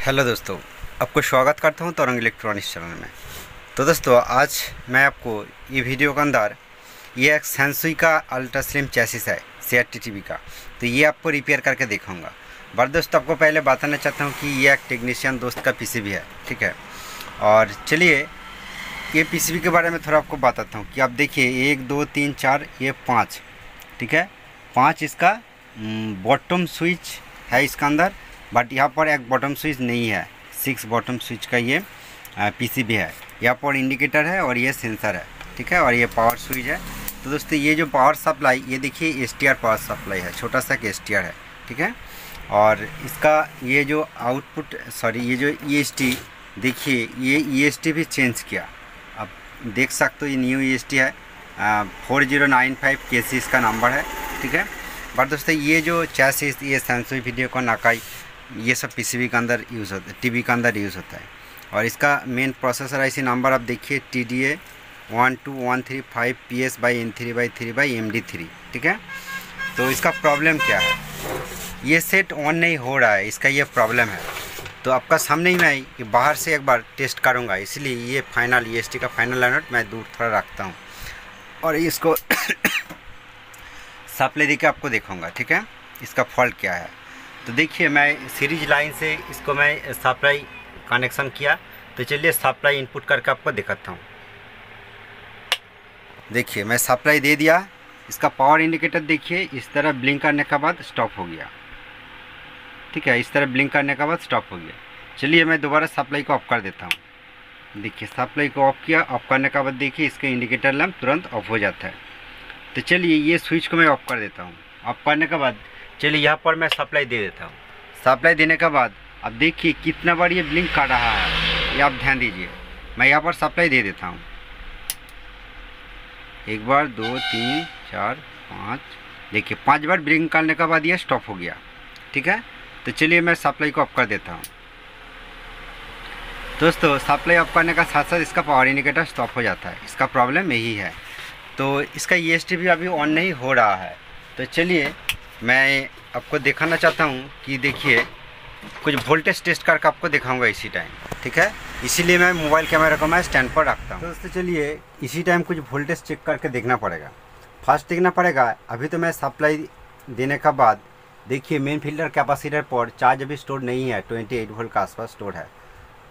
Hello दोस्तों, आपको स्वागत करता हूं तरंग इलेक्ट्रॉनिक्स चैनल में। तो दोस्तों, आज मैं आपको ये वीडियो के अंदर ये एक सैमसंग का अल्ट्रा स्लिम चैसिस है CRT-TV का, तो ये आपको रिपेयर करके दिखाऊंगा। बट दोस्तों, आपको पहले बताना चाहता हूं कि ये एक टेक्नीशियन दोस्त का PCB है, ठीक है। और चलिए ये PCB के बारे में थोड़ा आपको बताता हूँ कि आप देखिए 1 2 3 4 ये 5, ठीक है। 5 इसका बॉटम स्विच है इसका अंदर, बट यहाँ पर एक बॉटम स्विच नहीं है। 6 बॉटम स्विच का ये PCB है। यहाँ पर इंडिकेटर है और ये सेंसर है, ठीक है। और ये पावर स्विच है। तो दोस्तों, ये जो पावर सप्लाई, ये देखिए STR पावर सप्लाई है, छोटा सा एक STR है, ठीक है। और इसका ये जो आउटपुट, सॉरी, ये जो EST देखिए, ये EST भी चेंज किया। आप देख सकते हो, ये न्यू EST है। 4095 KC इसका नंबर है, ठीक है। बट दोस्तों, ये जो चैसिस, ये सैमसंग वीडियोकॉन अकाई, ये सब PCB के अंदर यूज़ होता है, TV के अंदर यूज़ होता है। और इसका मेन प्रोसेसर IC नंबर आप देखिए TDA 12135PS/N3/3/MD3, ठीक है। तो इसका प्रॉब्लम क्या है, ये सेट ऑन नहीं हो रहा है, इसका ये प्रॉब्लम है। तो आपका सामने ही मैं ये बाहर से एक बार टेस्ट करूँगा, इसलिए ये फाइनल EST का फाइनल लाइनआउट मैं दूर थोड़ा रखता हूँ और इसको सप्लाई देके आपको दिखाऊंगा, ठीक है, इसका फॉल्ट क्या है। तो देखिए, मैं सीरीज लाइन से इसको मैं सप्लाई कनेक्शन किया। तो चलिए सप्लाई इनपुट करके आपको दिखाता हूँ। देखिए, मैं सप्लाई दे दिया। इसका पावर इंडिकेटर देखिए, इस तरह ब्लिंक करने के बाद स्टॉप हो गया, ठीक है। इस तरह ब्लिंक करने के बाद स्टॉप हो गया। चलिए मैं दोबारा सप्लाई को ऑफ कर देता हूँ। देखिए, सप्लाई को ऑफ किया। ऑफ करने के बाद देखिए, इसका इंडिकेटर लैंप तुरंत ऑफ हो जाता है। तो चलिए ये स्विच को मैं ऑफ कर देता हूँ। ऑफ करने के बाद चलिए यहाँ पर मैं सप्लाई दे देता हूँ। सप्लाई देने के बाद अब देखिए कितना बार ये ब्लिंक कर रहा है, ये आप ध्यान दीजिए। मैं यहाँ पर सप्लाई दे देता हूँ। 1 बार 2 3 4 5, देखिए 5 बार ब्लिंक करने के बाद ये स्टॉप हो गया, ठीक है। तो चलिए मैं सप्लाई को ऑफ कर देता हूँ। दोस्तों, सप्लाई ऑफ करने का साथ साथ इसका पावर इंडिकेटर स्टॉप हो जाता है। इसका प्रॉब्लम यही है। तो इसका EST भी अभी ऑन नहीं हो रहा है। तो चलिए मैं आपको दिखाना चाहता हूँ कि देखिए कुछ वोल्टेज टेस्ट करके आपको दिखाऊंगा इसी टाइम, ठीक है। इसीलिए मैं मोबाइल कैमरा को मैं स्टैंड पर रखता हूँ। दोस्तों, चलिए इसी टाइम कुछ वोल्टेज चेक करके देखना पड़ेगा। फर्स्ट देखना पड़ेगा, अभी तो मैं सप्लाई देने के बाद देखिए मेन फिल्टर कैपेसिटर पर चार्ज अभी स्टोर नहीं है, 28 वोल्ट का आसपास स्टोर है।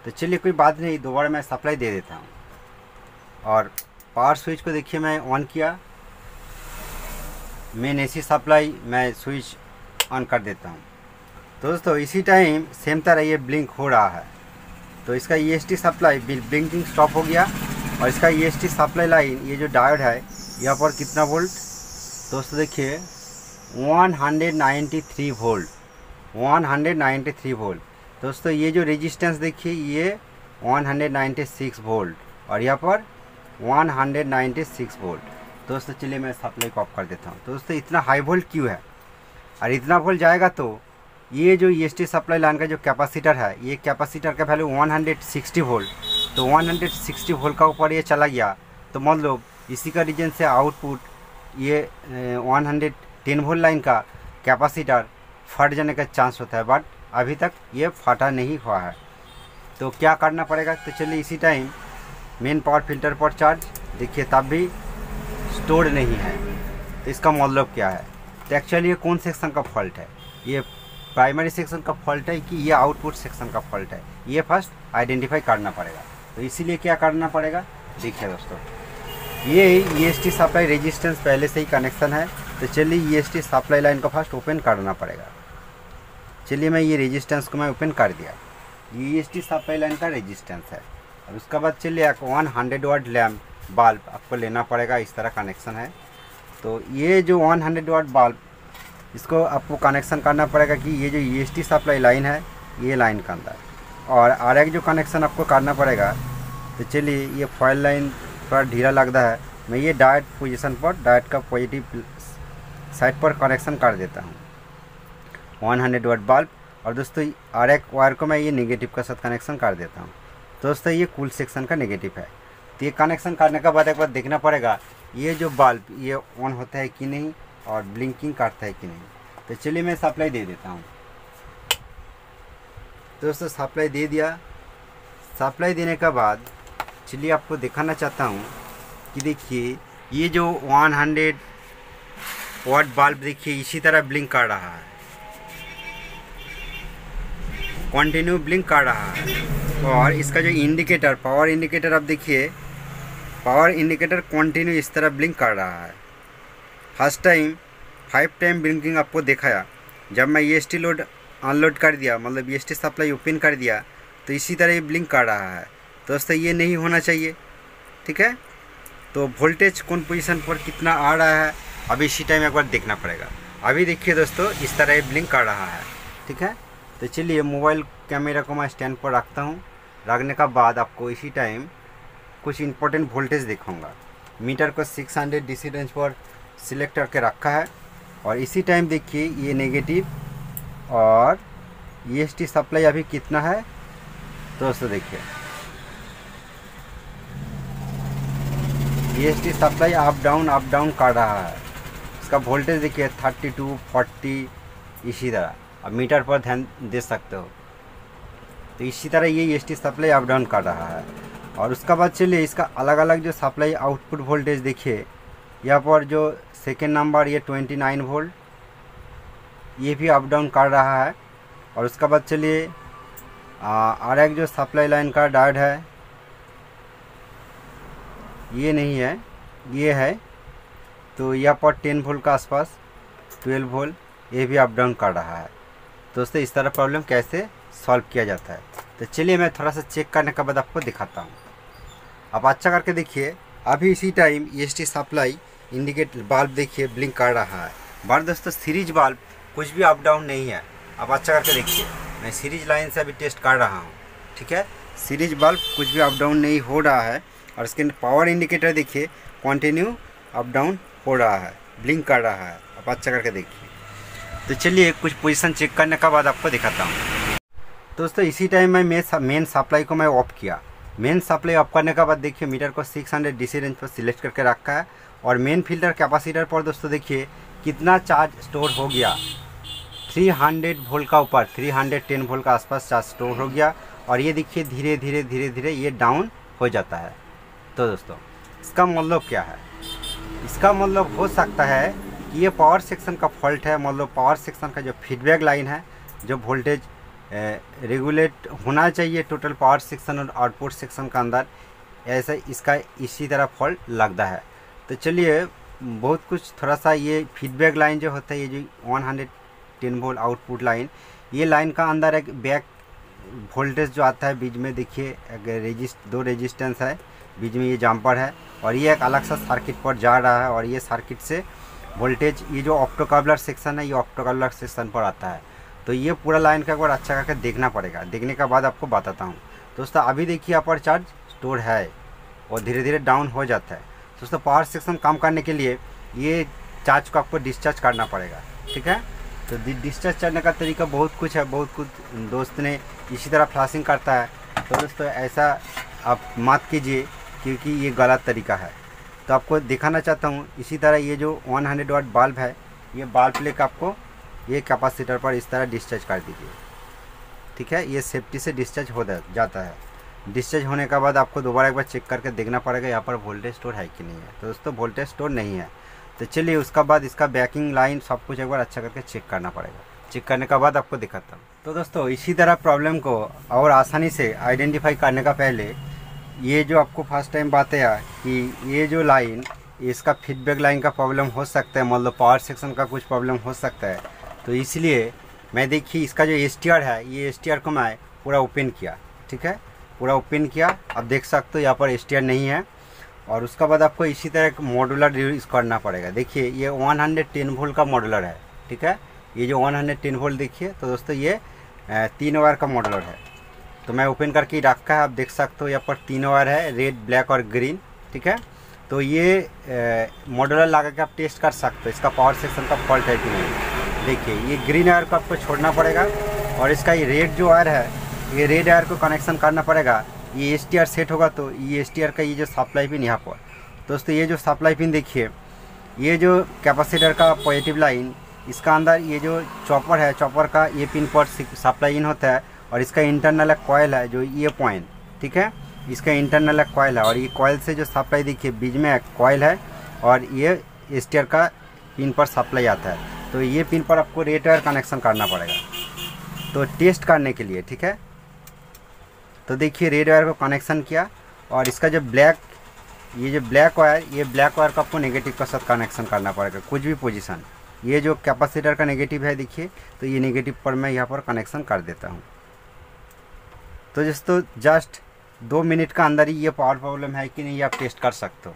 तो चलिए कोई बात नहीं, दोबारा मैं सप्लाई दे देता हूँ। और पावर स्विच को देखिए मैं ऑन किया। मेन AC सप्लाई मैं स्विच ऑन कर देता हूँ। दोस्तों, इसी टाइम सेम तरह ये ब्लिंक हो रहा है। तो इसका EST सप्लाई ब्लिंकिंग स्टॉप हो गया। और इसका EST सप्लाई लाइन, ये जो डायोड है, यहाँ पर कितना वोल्ट, दोस्तों देखिए 193 वोल्ट, 193 वोल्ट। दोस्तों, ये जो रेजिस्टेंस देखिए, ये 196 वोल्ट और यहाँ पर 196 वोल्ट। दोस्तों, चलिए मैं सप्लाई को ऑफ कर देता हूँ। दोस्तों, इतना हाई वोल्ट क्यों है, और इतना वोल्ट जाएगा तो ये जो EST सप्लाई लाइन का जो कैपेसिटर है, ये कैपेसिटर का वैल्यू 160 वोल्ट। तो 160 वोल्ट का ऊपर ये चला गया, तो मतलब इसी का रीजन से आउटपुट ये 110 वोल्ट लाइन का कैपेसिटर फट जाने का चांस होता है। बट अभी तक ये फटा नहीं हुआ है। तो क्या करना पड़ेगा, तो चलिए इसी टाइम मेन पावर फिल्टर पर चार्ज देखिए, तब भी स्टोर नहीं है। तो इसका मतलब क्या है, तो एक्चुअली ये कौन सेक्शन का फॉल्ट है, ये प्राइमरी सेक्शन का फॉल्ट है कि ये आउटपुट सेक्शन का फॉल्ट है, ये फर्स्ट आइडेंटिफाई करना पड़ेगा। तो इसीलिए क्या करना पड़ेगा, देखिए दोस्तों, ये EST सप्लाई रेजिस्टेंस पहले से ही कनेक्शन है। तो चलिए EST सप्लाई लाइन को फर्स्ट ओपन करना पड़ेगा। चलिए मैं ये रेजिस्टेंस को मैं ओपन कर दिया। ये EST सप्लाई लाइन का रेजिस्टेंस है। और उसके बाद चलिए 100 वाट लैम्प बल्ब आपको लेना पड़ेगा। इस तरह कनेक्शन है। तो ये जो 100 वाट बल्ब, इसको आपको कनेक्शन करना पड़ेगा कि ये जो EST सप्लाई लाइन है, ये लाइन के अंदर। और एक जो कनेक्शन आपको करना पड़ेगा, तो चलिए ये फॉयल लाइन थोड़ा ढीला लगता है, मैं ये डायोड पोजीशन पर, डायोड का पॉजिटिव साइड पर कनेक्शन कर देता हूँ 100 वाट बल्ब। और दोस्तों, एक वायर को मैं ये नेगेटिव के साथ कनेक्शन कर देता हूँ। दोस्तों, ये कूल सेक्शन का नेगेटिव है। तो ये कनेक्शन करने के बाद एक बार देखना पड़ेगा ये जो बल्ब ये ऑन होता है कि नहीं और ब्लिंकिंग करता है कि नहीं। तो चलिए मैं सप्लाई दे देता हूँ। दोस्तों सप्लाई दे दिया। सप्लाई देने के बाद चलिए आपको दिखाना चाहता हूँ कि देखिए ये जो 100 वाट बल्ब देखिए इसी तरह ब्लिंक कर रहा है, कंटिन्यू ब्लिंक कर रहा है। और इसका जो इंडिकेटर, पावर इंडिकेटर, आप देखिए पावर इंडिकेटर कंटिन्यू इस तरह ब्लिंक कर रहा है। फर्स्ट टाइम 5 टाइम ब्लिंकिंग आपको दिखाया। जब मैं EST लोड अनलोड कर दिया, मतलब EST सप्लाई ओपन कर दिया, तो इसी तरह ये ब्लिंक कर रहा है। दोस्तों ये नहीं होना चाहिए, ठीक है। तो वोल्टेज कौन पोजीशन पर कितना आ रहा है अभी इसी टाइम एक बार देखना पड़ेगा। अभी देखिए दोस्तों इस तरह ये ब्लिंक कर रहा है, ठीक है। तो चलिए मोबाइल कैमरा को मैं स्टैंड पर रखता हूँ। रखने का बाद आपको इसी टाइम कुछ इंपॉर्टेंट वोल्टेज दिखाऊंगा। मीटर को 600 DC रेंज पर सिलेक्ट करके रखा है। और इसी टाइम देखिए ये नेगेटिव और EST सप्लाई अभी कितना है दोस्तों, देखिए EST सप्लाई अप डाउन कर रहा है। इसका वोल्टेज देखिए 32, 40 इसी तरह। अब मीटर पर ध्यान दे सकते हो। तो इसी तरह ये EST सप्लाई अप डाउन कर रहा है। और उसका बाद चलिए इसका अलग अलग जो सप्लाई आउटपुट वोल्टेज देखिए, यहाँ पर जो सेकेंड नंबर ये 29 वोल्ट, ये भी अप डाउन कर रहा है। और उसका बाद चलिए और एक जो सप्लाई लाइन का डायोड है, ये नहीं है, ये है। तो यहाँ पर 10 वोल्ट का आसपास, 12 वोल्ट, ये भी अप डाउन कर रहा है। दोस्तों इस तरह प्रॉब्लम कैसे सॉल्व किया जाता है, तो चलिए मैं थोड़ा सा चेक करने के बाद आपको दिखाता हूँ। आप अच्छा करके देखिए। अभी इसी time EST supply indicate bulb देखिए ब्लिंक कर रहा है। बार दोस्तों सीरीज बल्ब कुछ भी अप डाउन नहीं है। आप अच्छा करके देखिए, मैं सीरीज लाइन से अभी टेस्ट कर रहा हूँ, ठीक है। सीरीज बल्ब कुछ भी अप डाउन नहीं हो रहा है। और इसके पावर इंडिकेटर देखिए कंटिन्यू अप डाउन हो रहा है, ब्लिंक कर रहा है। आप अच्छा करके देखिए। तो चलिए कुछ पोजीशन चेक करने के बाद आपको दिखाता हूँ। दोस्तों इसी टाइम मैं मेन सप्लाई को मैं ऑफ किया। मेन सप्लाई ऑफ करने के बाद देखिए मीटर को 600 DC रेंज पर सिलेक्ट करके रखा है। और मेन फिल्टर कैपेसिटर पर दोस्तों देखिए कितना चार्ज स्टोर हो गया। 300 वोल्ट का ऊपर 310 वोल्ट का आसपास चार्ज स्टोर हो गया। और ये देखिए धीरे धीरे ये डाउन हो जाता है। तो दोस्तों इसका मतलब क्या है? इसका मतलब हो सकता है कि ये पावर सेक्शन का फॉल्ट है। मतलब पावर सेक्शन का जो फीडबैक लाइन है, जो वोल्टेज रेगुलेट होना चाहिए टोटल पावर सेक्शन और आउटपुट सेक्शन का अंदर, ऐसा इसका इसी तरह फॉल्ट लगता है। तो चलिए बहुत कुछ थोड़ा सा ये फीडबैक लाइन जो होता है, ये जो 110 वोल्ट आउटपुट लाइन, ये लाइन का अंदर एक बैक वोल्टेज जो आता है बीच में, देखिए दो रेजिस्टेंस है, बीच में ये जम्पर है। और ये एक अलग सा सर्किट पर जा रहा है। और ये सर्किट से वोल्टेज, ये जो ऑप्टोकपलर सेक्शन है, ये ऑप्टोकपलर सेक्शन पर आता है। तो ये पूरा लाइन का एक बार अच्छा करके देखना पड़ेगा। देखने के बाद आपको बताता हूँ। दोस्तों अभी देखिए यहाँ पर चार्ज स्टोर है और धीरे धीरे डाउन हो जाता है। दोस्तों पावर सेक्शन कम करने के लिए ये चार्ज को आपको डिस्चार्ज करना पड़ेगा, ठीक है। तो डिस्चार्ज करने का तरीका बहुत कुछ है। बहुत कुछ दोस्त ने इसी तरह फ्लैशिंग करता है। तो दोस्तों ऐसा आप मत कीजिए, क्योंकि ये गलत तरीका है। तो आपको दिखाना चाहता हूँ। इसी तरह ये जो 100 वाट बल्ब है, ये बल्ब लेकर आपको ये कैपेसिटर पर इस तरह डिस्चार्ज कर दीजिए, ठीक है। ये सेफ्टी से डिस्चार्ज हो जाता है। डिस्चार्ज होने के बाद आपको दोबारा एक बार चेक करके देखना पड़ेगा यहाँ पर वोल्टेज स्टोर है कि नहीं है। तो दोस्तों वोल्टेज स्टोर नहीं है। तो चलिए उसका बाद इसका बैकिंग लाइन सब कुछ एक बार अच्छा करके चेक करना पड़ेगा। चेक करने के बाद आपको दिखाता हूँ। तो दोस्तों इसी तरह प्रॉब्लम को और आसानी से आइडेंटिफाई करने का पहले ये जो आपको फर्स्ट टाइम बात है कि ये जो लाइन, इसका फीडबैक लाइन का प्रॉब्लम हो सकता है, मतलब पावर सेक्शन का कुछ प्रॉब्लम हो सकता है। तो इसलिए मैं देखिए इसका जो STR है, ये STR को मैं पूरा ओपन किया, ठीक है, पूरा ओपन किया। अब देख सकते हो यहाँ पर STR नहीं है। और उसका बाद आपको इसी तरह एक मॉड्यूलर यूज़ करना पड़ेगा। देखिए ये 110 वोल्ट का मॉड्यूलर है, ठीक है। ये जो 110 वोल्ट देखिए, तो दोस्तों ये 3 वायर का मॉड्यूलर है। तो मैं ओपन करके रखा है। आप देख सकते हो यहाँ पर 3 वायर है, रेड, ब्लैक और ग्रीन, ठीक है। तो ये मॉड्यूलर लगा के आप टेस्ट कर सकते हो इसका पावर सेक्शन का फॉल्ट है कि नहीं। देखिए ये ग्रीन वायर को आपको छोड़ना पड़ेगा। और इसका ये रेड जो वायर है, ये रेड वायर को कनेक्शन करना पड़ेगा। ये STR सेट होगा तो ये STR का ये जो सप्लाई पिन यहाँ पर, दोस्तों ये जो सप्लाई पिन देखिए, ये जो कैपेसिटर का पॉजिटिव लाइन, इसका अंदर ये जो चॉपर है, चॉपर का ये पिन पर सप्लाई इन होता है। और इसका इंटरनल एक कॉयल है जो ये पॉइंट, ठीक है, इसका इंटरनल एक कॉयल है और ये कॉयल से जो सप्लाई देखिए बीच में एक कॉयल है और ये स्टेयर का पिन पर सप्लाई आता है। तो ये पिन पर आपको रेड वायर कनेक्शन करना पड़ेगा तो टेस्ट करने के लिए, ठीक है। तो देखिए रेड वायर को कनेक्शन किया और इसका जो ये जो ब्लैक वायर को आपको नेगेटिव के साथ कनेक्शन करना पड़ेगा कुछ भी पोजीशन। ये जो कैपेसिटर का नेगेटिव है देखिए, तो ये नेगेटिव पर मैं यहाँ पर कनेक्शन कर देता हूँ। तो दोस्तों जस्ट 2 मिनट का अंदर ही ये पावर प्रॉब्लम है कि नहीं ये आप टेस्ट कर सकते हो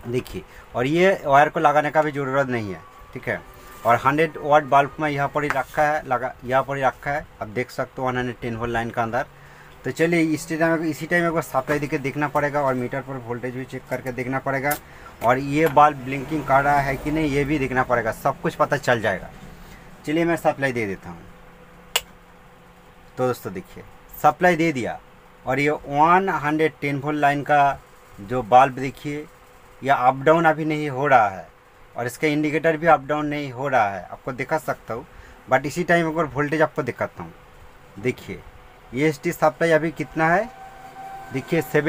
देखिए। और ये वायर को लगाने का भी ज़रूरत नहीं है, ठीक है। और 100 वाट बल्ब में यहाँ पर ही रखा है, यहाँ पर ही रखा है, आप देख सकते हो 110 वोल्ट लाइन का अंदर। तो चलिए इसी टाइम एक बार सप्लाई देके देखना पड़ेगा और मीटर पर वोल्टेज भी चेक करके देखना पड़ेगा और ये बल्ब ब्लिंकिंग कर रहा है कि नहीं ये भी देखना पड़ेगा, सब कुछ पता चल जाएगा। चलिए मैं सप्लाई दे देता हूँ। तो दोस्तों देखिए सप्लाई दे दिया और ये 110 वोल्ट लाइन का जो बल्ब देखिए यह अप डाउन अभी नहीं हो रहा है और इसका इंडिकेटर भी अप डाउन नहीं हो रहा है, आपको दिखा सकता हूँ। बट इसी टाइम अगर वोल्टेज आपको दिखाता हूँ, देखिए ये एस टी सप्लाई अभी कितना है देखिए 7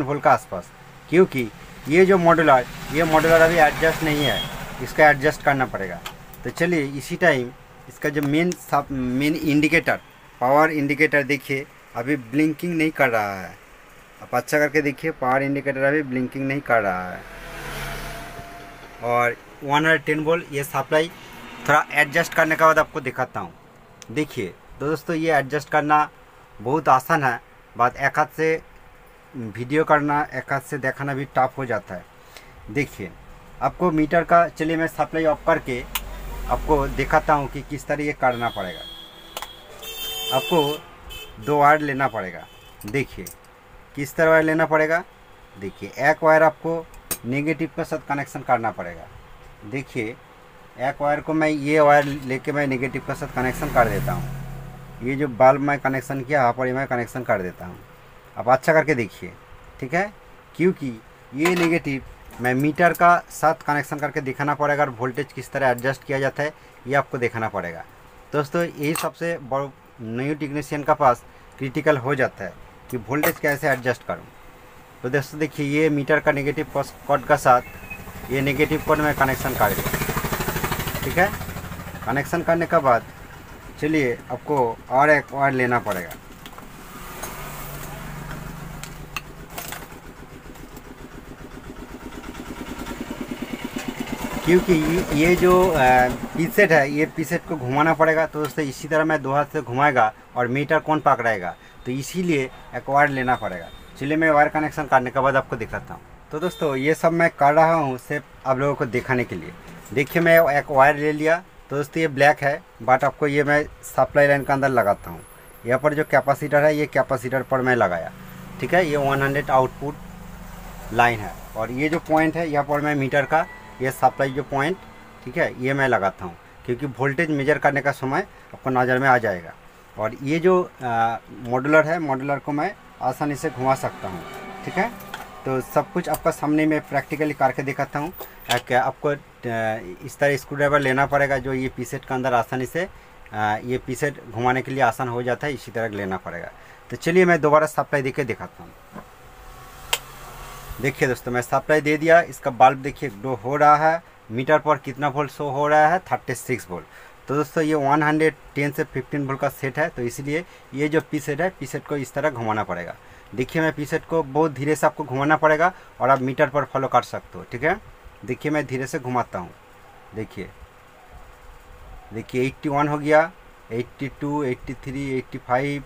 वोल्ट का आसपास, क्योंकि ये जो मॉड्यूलर अभी एडजस्ट नहीं है, इसका एडजस्ट करना पड़ेगा। तो चलिए इसी टाइम इसका जो मेन इंडिकेटर पावर इंडिकेटर देखिए अभी ब्लिंकिंग नहीं कर रहा है, आप अच्छा करके देखिए पावर इंडिकेटर अभी ब्लिंकिंग नहीं कर रहा है। और 110 वोल्ट ये सप्लाई थोड़ा एडजस्ट करने के बाद आपको दिखाता हूँ। देखिए दोस्तों ये एडजस्ट करना बहुत आसान है, बात एक हाथ से वीडियो करना एक हाथ से दिखाना भी टफ हो जाता है। देखिए आपको मीटर का, चलिए मैं सप्लाई ऑफ करके आपको दिखाता हूँ कि किस तरह ये करना पड़ेगा। आपको 2 वायर लेना पड़ेगा, देखिए किस तरह वायर लेना पड़ेगा। देखिए एक वायर आपको नेगेटिव के साथ कनेक्शन करना पड़ेगा। देखिए एक वायर को मैं ये वायर लेके मैं नेगेटिव के साथ कनेक्शन कर देता हूँ। ये जो बल्ब मैं कनेक्शन किया यहाँ पर मैं कनेक्शन कर देता हूँ, आप अच्छा करके देखिए, ठीक है। क्योंकि ये नेगेटिव मैं मीटर का साथ कनेक्शन करके दिखाना पड़ेगा और वोल्टेज किस तरह एडजस्ट किया जाता है ये आपको दिखाना पड़ेगा। दोस्तों यही सबसे बड़ा न्यू टेक्नीशियन का पास क्रिटिकल हो जाता है कि वोल्टेज कैसे एडजस्ट करूँ। तो दोस्तों देखिए ये मीटर का नेगेटिव कॉर्ड का साथ ये नेगेटिव कॉर्ड में कनेक्शन कर दिया, ठीक है। कनेक्शन करने के बाद चलिए आपको और एक वायर लेना पड़ेगा। क्योंकि ये जो पीसेट है ये पीसेट को घुमाना पड़ेगा। तो दोस्तों इसी तरह मैं 2 हाथ से घुमाएगा और मीटर कौन पकड़ाएगा, तो इसीलिए एक वायर लेना पड़ेगा। चलिए मैं वायर कनेक्शन करने के बाद आपको दिखाता हूँ। तो दोस्तों ये सब मैं कर रहा हूँ सिर्फ आप लोगों को दिखाने के लिए। देखिए मैं एक वायर ले लिया। तो दोस्तों ये ब्लैक है बट आपको ये मैं सप्लाई लाइन के अंदर लगाता हूँ। यहाँ पर जो कैपेसिटर है ये कैपेसिटर पर मैं लगाया, ठीक है। ये 100 आउटपुट लाइन है और ये जो पॉइंट है यहाँ पर मैं मीटर का ये सप्लाई जो पॉइंट, ठीक है, ये मैं लगाता हूँ क्योंकि वोल्टेज मेजर करने का समय आपको नज़र में आ जाएगा। और ये जो मॉड्यूलर है, मॉड्यूलर को मैं आसानी से घुमा सकता हूँ, ठीक है। तो सब कुछ आपका सामने में प्रैक्टिकली करके दिखाता हूँ। आपको इस तरह स्क्रू ड्राइवर लेना पड़ेगा जो ये पीसेट के अंदर आसानी से ये पीसेट घुमाने के लिए आसान हो जाता है, इसी तरह लेना पड़ेगा। तो चलिए मैं दोबारा सप्लाई देके दिखाता हूँ। देखिए दोस्तों मैं सप्लाई दे दिया, इसका बल्ब देखिए ग्लो हो रहा है। मीटर पर कितना वोल्ट शो हो रहा है, 36 वोल्ट। तो दोस्तों ये 110 से 15 वोल्ट का सेट है, तो इसलिए ये जो पीसेट है पीसेट को इस तरह घुमाना पड़ेगा। देखिए मैं पीसेट को बहुत धीरे से आपको घुमाना पड़ेगा और आप मीटर पर फॉलो कर सकते हो, ठीक है। देखिए मैं धीरे से घुमाता हूँ। देखिए 81 हो गया, 82, 83, 85,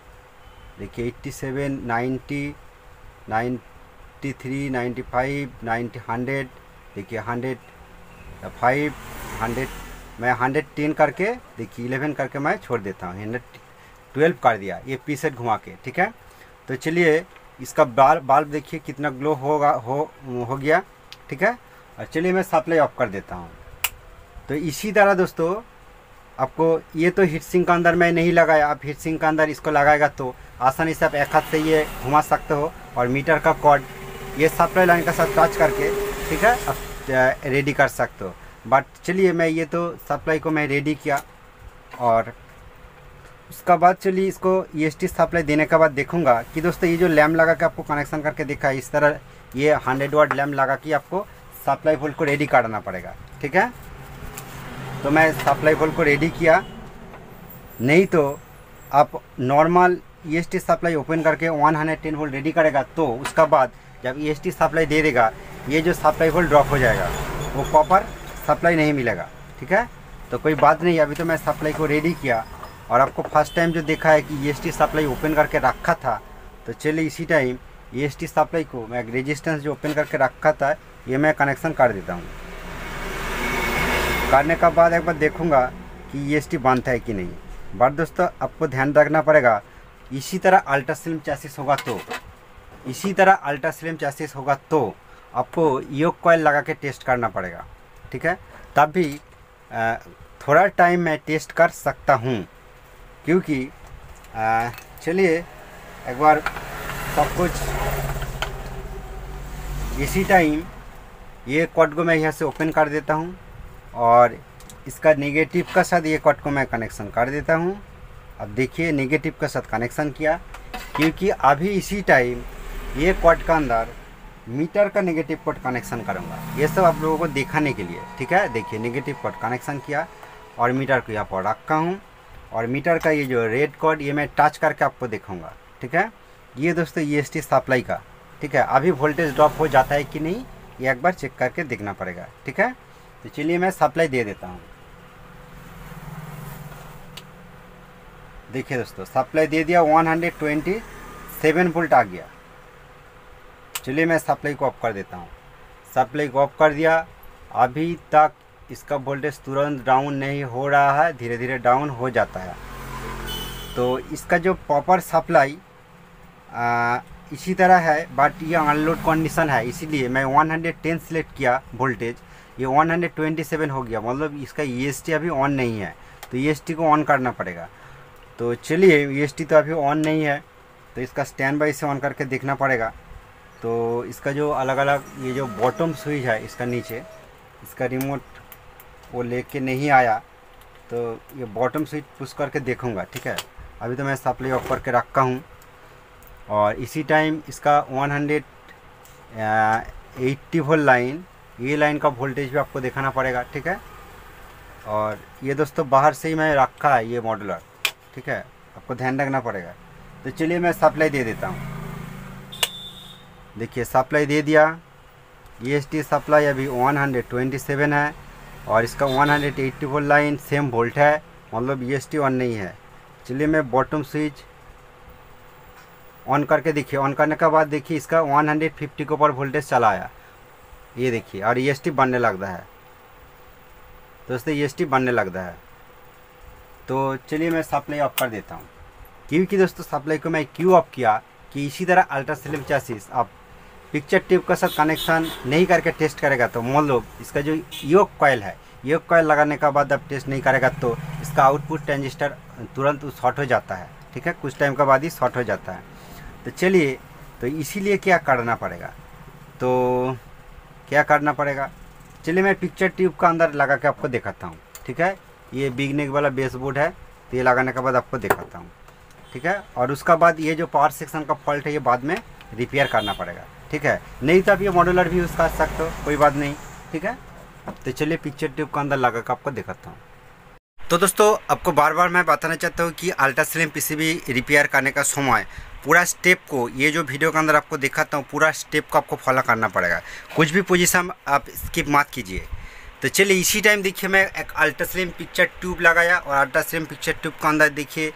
देखिए 87, 90, 93, 95, 90, 100, देखिए 105, 100, मैं 110 करके देखिए 11 करके मैं छोड़ देता हूँ। 112 कर दिया ये पीसेट घुमा के, ठीक है। तो चलिए इसका बल्ब देखिए कितना ग्लो हो गया, ठीक है। और चलिए मैं सप्लाई ऑफ कर देता हूँ। तो इसी तरह दोस्तों आपको ये तो हीट सिंक के अंदर मैं नहीं लगाया, आप हीट सिंक के अंदर इसको लगाएगा तो आसानी से आप एक हाथ से ये घुमा सकते हो और मीटर का कॉर्ड ये सप्लाई लाइन के साथ टच करके, ठीक है, आप रेडी कर सकते हो। बट चलिए मैं ये तो सप्लाई को मैं रेडी किया और उसका बाद चलिए इसको EST सप्लाई देने के बाद देखूंगा कि दोस्तों ये जो लैम्प लगा के आपको कनेक्शन करके देखा है, इस तरह ये 100 वाट लैम्प लगा के आपको सप्लाई वोल्ट को रेडी करना पड़ेगा। ठीक है, तो मैं सप्लाई वोल्ट को रेडी किया। नहीं तो आप नॉर्मल EST सप्लाई ओपन करके 110 वोल्ट रेडी करेगा तो उसका बाद जब EST सप्लाई दे देगा ये जो सप्लाई वोल्ट ड्रॉप हो जाएगा, वो प्रॉपर सप्लाई नहीं मिलेगा। ठीक है, तो कोई बात नहीं, अभी तो मैं सप्लाई को रेडी किया और आपको फर्स्ट टाइम जो देखा है कि EST सप्लाई ओपन करके रखा था, तो चलिए इसी टाइम EST सप्लाई को मैं रेजिस्टेंस जो ओपन करके रखा था ये मैं कनेक्शन कर देता हूँ। करने के बाद एक बार देखूँगा कि EST बनता है कि नहीं। बट दोस्तों आपको ध्यान रखना पड़ेगा, इसी तरह अल्ट्रा स्लिम चैसिस होगा तो आपको योक कॉइल लगा के टेस्ट करना पड़ेगा। ठीक है, तभी थोड़ा टाइम मैं टेस्ट कर सकता हूँ, क्योंकि चलिए एक बार सब कुछ इसी टाइम ये कॉर्ड को मैं यहाँ से ओपन कर देता हूँ और इसका नेगेटिव का साथ ये कॉर्ड को मैं कनेक्शन कर देता हूँ। अब देखिए नेगेटिव का साथ कनेक्शन किया, क्योंकि अभी इसी टाइम ये कॉर्ड का अंदर मीटर का नेगेटिव कॉर्ड कनेक्शन करूँगा, ये सब आप लोगों को दिखाने के लिए। ठीक है, देखिए नेगेटिव कॉर्ड कनेक्शन किया और मीटर को यहाँ पर रखा हूँ और मीटर का ये जो रेड कॉर्ड ये मैं टच करके आपको दिखाऊंगा। ठीक है, ये दोस्तों EST सप्लाई का। ठीक है, अभी वोल्टेज ड्रॉप हो जाता है कि नहीं ये एक बार चेक करके देखना पड़ेगा। ठीक है, तो चलिए मैं सप्लाई दे देता हूँ। देखिए दोस्तों सप्लाई दे दिया, 127 वोल्ट आ गया। चलिए मैं सप्लाई को ऑफ कर देता हूँ। सप्लाई को ऑफ कर दिया, अभी तक इसका वोल्टेज तुरंत डाउन नहीं हो रहा है, धीरे धीरे डाउन हो जाता है। तो इसका जो प्रॉपर सप्लाई इसी तरह है, बट ये अनलोड कंडीशन है, इसीलिए मैं 110 सिलेक्ट किया वोल्टेज, ये 127 हो गया, मतलब इसका EST अभी ऑन नहीं है, तो EST को ऑन करना पड़ेगा। तो चलिए EST तो अभी ऑन नहीं है, तो इसका स्टैंड बाई से ऑन करके देखना पड़ेगा। तो इसका जो अलग अलग ये जो बॉटम स्विच है इसका नीचे, इसका रिमोट वो लेके नहीं आया, तो ये बॉटम स्विच पुश करके देखूंगा। ठीक है, अभी तो मैं सप्लाई ऑफ करके रखा हूँ और इसी टाइम इसका 180 वोल्ट लाइन, ये लाइन का वोल्टेज भी आपको दिखाना पड़ेगा। ठीक है, और ये दोस्तों बाहर से ही मैं रखा है ये मॉड्यूलर। ठीक है, आपको ध्यान रखना पड़ेगा। तो चलिए मैं सप्लाई दे देता हूँ। देखिए सप्लाई दे दिया, EST सप्लाई अभी 127 है और इसका 180 वोल्ट लाइन सेम वोल्ट है, मतलब EST ऑन नहीं है। चलिए मैं बॉटम स्विच ऑन करके देखिए, ऑन करने के बाद देखिए इसका 150 के ऊपर वोल्टेज चला आया, ये देखिए, और EST बनने लगता है दोस्तों, EST बनने लगता है। तो चलिए मैं सप्लाई ऑफ कर देता हूँ, क्योंकि दोस्तों सप्लाई को मैं क्यों ऑफ किया कि इसी तरह अल्ट्रा स्लिम चैसिस आप पिक्चर ट्यूब का साथ कनेक्शन नहीं करके टेस्ट करेगा तो मान लो इसका जो योक कॉइल है, योक कॉइल लगाने के बाद आप टेस्ट नहीं करेगा तो इसका आउटपुट ट्रांजिस्टर तुरंत शॉर्ट हो जाता है। ठीक है, कुछ टाइम के बाद ही शॉर्ट हो जाता है। तो चलिए, तो इसीलिए क्या करना पड़ेगा, तो क्या करना पड़ेगा, चलिए मैं पिक्चर ट्यूब का अंदर लगा के आपको दिखाता हूँ। ठीक है, ये बिग नेक वाला बेसबोर्ड है, तो ये लगाने के बाद आपको दिखाता हूँ। ठीक है, और उसका बाद ये जो पावर सेक्शन का फॉल्ट है ये बाद में रिपेयर करना पड़ेगा। ठीक है, नहीं तो आप ये मॉड्यूलर भी यूज़ कर सकते हो, कोई बात नहीं। ठीक है, तो चलिए पिक्चर ट्यूब का अंदर लगा कर आपको दिखाता हूँ। तो दोस्तों आपको बार बार मैं बताना चाहता हूँ कि अल्ट्रा स्लिम PCB रिपेयर करने का समय पूरा स्टेप को, ये जो वीडियो के अंदर आपको दिखाता हूँ पूरा स्टेप को आपको फॉलो करना पड़ेगा, कुछ भी पोजीशन आप स्किप मत कीजिए। तो चलिए इसी टाइम देखिए मैं एक अल्ट्रा स्लिम पिक्चर ट्यूब लगाया और अल्ट्रा स्लिम पिक्चर ट्यूब के अंदर देखिए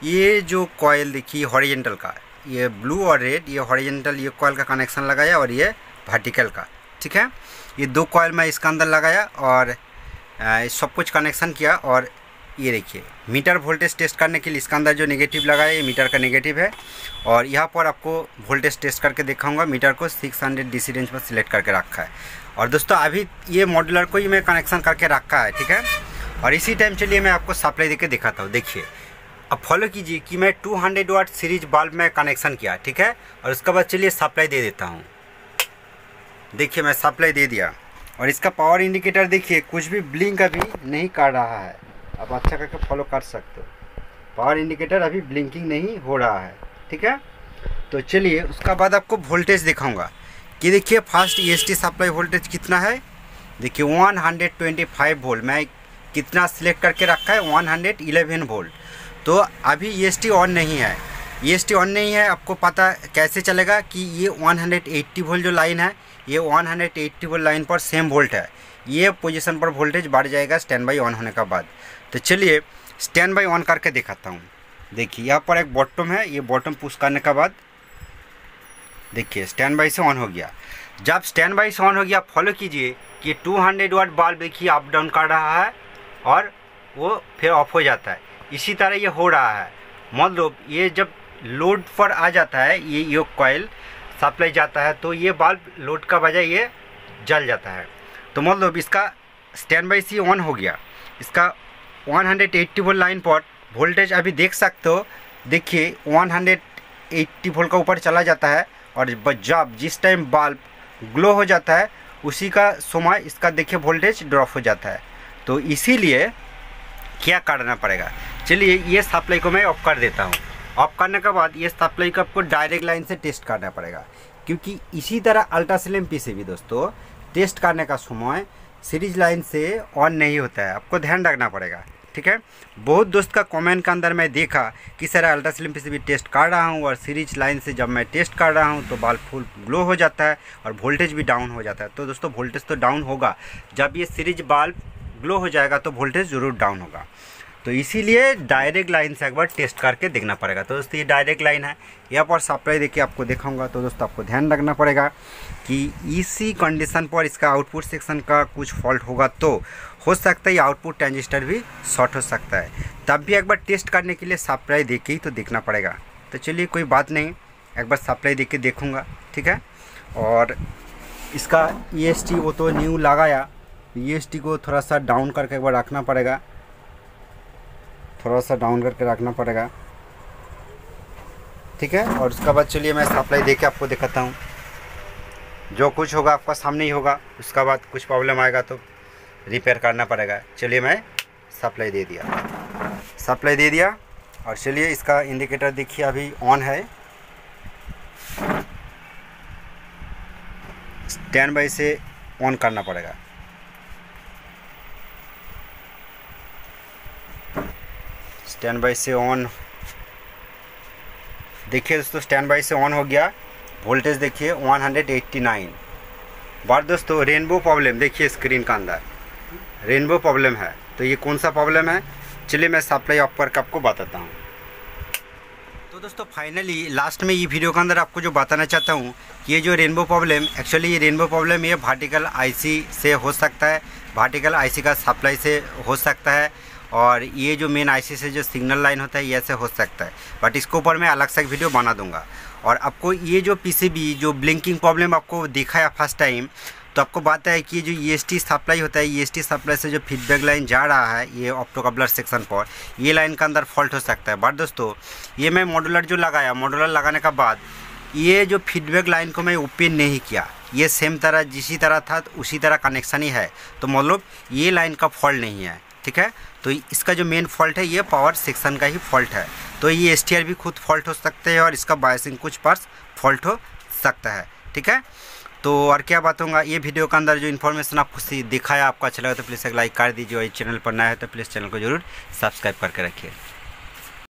ये जो कॉइल देखिए हॉरिजॉन्टल का, ये ब्लू और रेड, ये हॉरिजॉन्टल ये कॉइल का कनेक्शन लगाया और ये वर्टिकल का। ठीक है, ये दो कॉइल मैं इसका अंदर लगाया और सब कुछ कनेक्शन किया। और ये देखिए मीटर वोल्टेज टेस्ट करने के लिए इसका अंदर जो नेगेटिव लगाया ये मीटर का नेगेटिव है, और यहाँ पर आपको वोल्टेज टेस्ट करके दिखाऊंगा। मीटर को 600 DC रेंज पर सिलेक्ट करके रखा है। और दोस्तों अभी ये मॉड्यूलर को ही मैं कनेक्शन करके रखा है। ठीक है, और इसी टाइम चलिए मैं आपको सप्लाई देके दिखाता हूँ। देखिए अब फॉलो कीजिए कि मैं 200 वाट सीरीज बल्ब में कनेक्शन किया। ठीक है, और उसके बाद चलिए सप्लाई दे देता हूँ। देखिए मैं सप्लाई दे दिया और इसका पावर इंडिकेटर देखिए कुछ भी ब्लिंक अभी नहीं कर रहा है, आप अच्छा करके फॉलो कर सकते हो। पावर इंडिकेटर अभी ब्लिंकिंग नहीं हो रहा है, ठीक है। तो चलिए उसका बाद आपको वोल्टेज दिखाऊंगा कि देखिए फास्ट EST सप्लाई वोल्टेज कितना है। देखिए 125 वोल्ट, मैं कितना सिलेक्ट करके रखा है 111 वोल्ट। तो अभी EST ऑन नहीं है, EST ऑन नहीं है। आपको पता कैसे चलेगा कि ये 180 वोल्ट जो लाइन है ये 180 वोल्ट लाइन पर सेम वोल्ट है। ये पोजीशन पर वोल्टेज बढ़ जाएगा स्टैंड बाई ऑन होने का बाद। तो चलिए स्टैंड बाई ऑन करके दिखाता हूँ। देखिए यहाँ पर एक बॉटम है, ये बॉटम पुश करने के बाद देखिए स्टैंड बाई से ऑन हो गया। जब स्टैंड बाई से ऑन हो गया फॉलो कीजिए कि 200 वाट बल्ब देखिए अप डाउन कर रहा है और वो फिर ऑफ हो जाता है। इसी तरह ये हो रहा है। मतलब ये जब लोड पर आ जाता है, ये योक कॉइल सप्लाई जाता है तो ये बल्ब लोड का बजाय ये जल जाता है। तो मतलब इसका स्टैंड बाई से ऑन हो गया। इसका 180 वोल्ट लाइन पर वोल्टेज अभी देख सकते हो। देखिए 180 वोल्ट का ऊपर चला जाता है और जब जिस टाइम बल्ब ग्लो हो जाता है उसी का समय इसका देखिए वोल्टेज ड्रॉप हो जाता है। तो इसीलिए क्या करना पड़ेगा, चलिए ये सप्लाई को मैं ऑफ कर देता हूँ। ऑफ करने के बाद ये सप्लाई को आपको डायरेक्ट लाइन से टेस्ट करना पड़ेगा, क्योंकि इसी तरह अल्ट्रास्लिम PCB दोस्तों टेस्ट करने का समय सीरीज लाइन से ऑन नहीं होता है, आपको ध्यान रखना पड़ेगा, ठीक है। बहुत दोस्त का कमेंट के अंदर मैं देखा कि सर अल्ट्रास्लिम PCB टेस्ट कर रहा हूँ और सीरीज लाइन से जब मैं टेस्ट कर रहा हूँ तो बल्ब फुल ग्लो हो जाता है और वोल्टेज भी डाउन हो जाता है। तो दोस्तों वोल्टेज तो डाउन होगा, जब ये सीरीज बल्ब ग्लो हो जाएगा तो वोल्टेज ज़रूर डाउन होगा। तो इसीलिए डायरेक्ट लाइन से एक बार टेस्ट करके देखना पड़ेगा। तो दोस्तों ये डायरेक्ट लाइन है, यहाँ पर सप्लाई देखिए आपको दिखाऊंगा। तो दोस्तों आपको ध्यान रखना पड़ेगा कि इसी कंडीशन पर इसका आउटपुट सेक्शन का कुछ फॉल्ट होगा तो हो सकता है ये आउटपुट ट्रांजिस्टर भी शॉर्ट हो सकता है। तब भी एक बार टेस्ट करने के लिए सप्लाई देख के ही तो देखना पड़ेगा। तो चलिए कोई बात नहीं, एक बार सप्लाई देख के देखूँगा, ठीक है। और इसका EST वो तो न्यू लगाया, EST को थोड़ा सा डाउन करके एक बार रखना पड़ेगा, थोड़ा सा डाउन करके रखना पड़ेगा, ठीक है। और उसके बाद चलिए मैं सप्लाई देके आपको दिखाता हूँ। जो कुछ होगा आपका सामने ही होगा, उसका बाद कुछ प्रॉब्लम आएगा तो रिपेयर करना पड़ेगा। चलिए मैं सप्लाई दे दिया और चलिए इसका इंडिकेटर देखिए अभी ऑन है। स्टैंड बाई से ऑन करना पड़ेगा। स्टैंड बाई से ऑन, देखिए दोस्तों स्टैंड बाई से ऑन हो गया। वोल्टेज देखिए 189 बार। दोस्तों रेनबो प्रॉब्लम देखिए स्क्रीन का अंदर रेनबो प्रॉब्लम है। तो ये कौन सा प्रॉब्लम है, चलिए मैं सप्लाई ऑफ करके आपको बताता हूँ। तो दोस्तों फाइनली लास्ट में ये वीडियो के अंदर आपको जो बताना चाहता हूँ कि ये जो रेनबो प्रॉब्लम, एक्चुअली ये रेनबो प्रॉब्लम ये वर्टिकल IC से हो सकता है, वर्टिकल IC का सप्लाई से हो सकता है, और ये जो मेन IC से जो सिग्नल लाइन होता है ये ऐसे हो सकता है। बट इसके ऊपर मैं अलग से वीडियो बना दूंगा। और आपको ये जो PCB जो ब्लिंकिंग प्रॉब्लम आपको दिखाया फर्स्ट टाइम, तो आपको बात है कि जो EST सप्लाई होता है, EST सप्लाई से जो फीडबैक लाइन जा रहा है ये ऑप्टोकपलर सेक्शन पर, ये लाइन के अंदर फॉल्ट हो सकता है। बट दोस्तों ये मैं मॉड्यूलर जो लगाया, मॉड्यूलर लगाने के बाद ये जो फीडबैक लाइन को मैं ओपन नहीं किया, ये सेम तरह जिसी तरह था तो उसी तरह कनेक्शन ही है। तो मतलब ये लाइन का फॉल्ट नहीं है, ठीक है। तो इसका जो मेन फॉल्ट है ये पावर सेक्शन का ही फॉल्ट है। तो ये STR भी खुद फॉल्ट हो सकते हैं और इसका बायसिंग कुछ पार्ट्स फॉल्ट हो सकता है, ठीक है। तो और क्या बात होगा, ये वीडियो के अंदर जो इन्फॉर्मेशन आपको दिखाया आपको अच्छा लगा तो प्लीज़ एक लाइक कर दीजिए, और चैनल पर नया है तो प्लीज़ चैनल को जरूर सब्सक्राइब करके रखिए।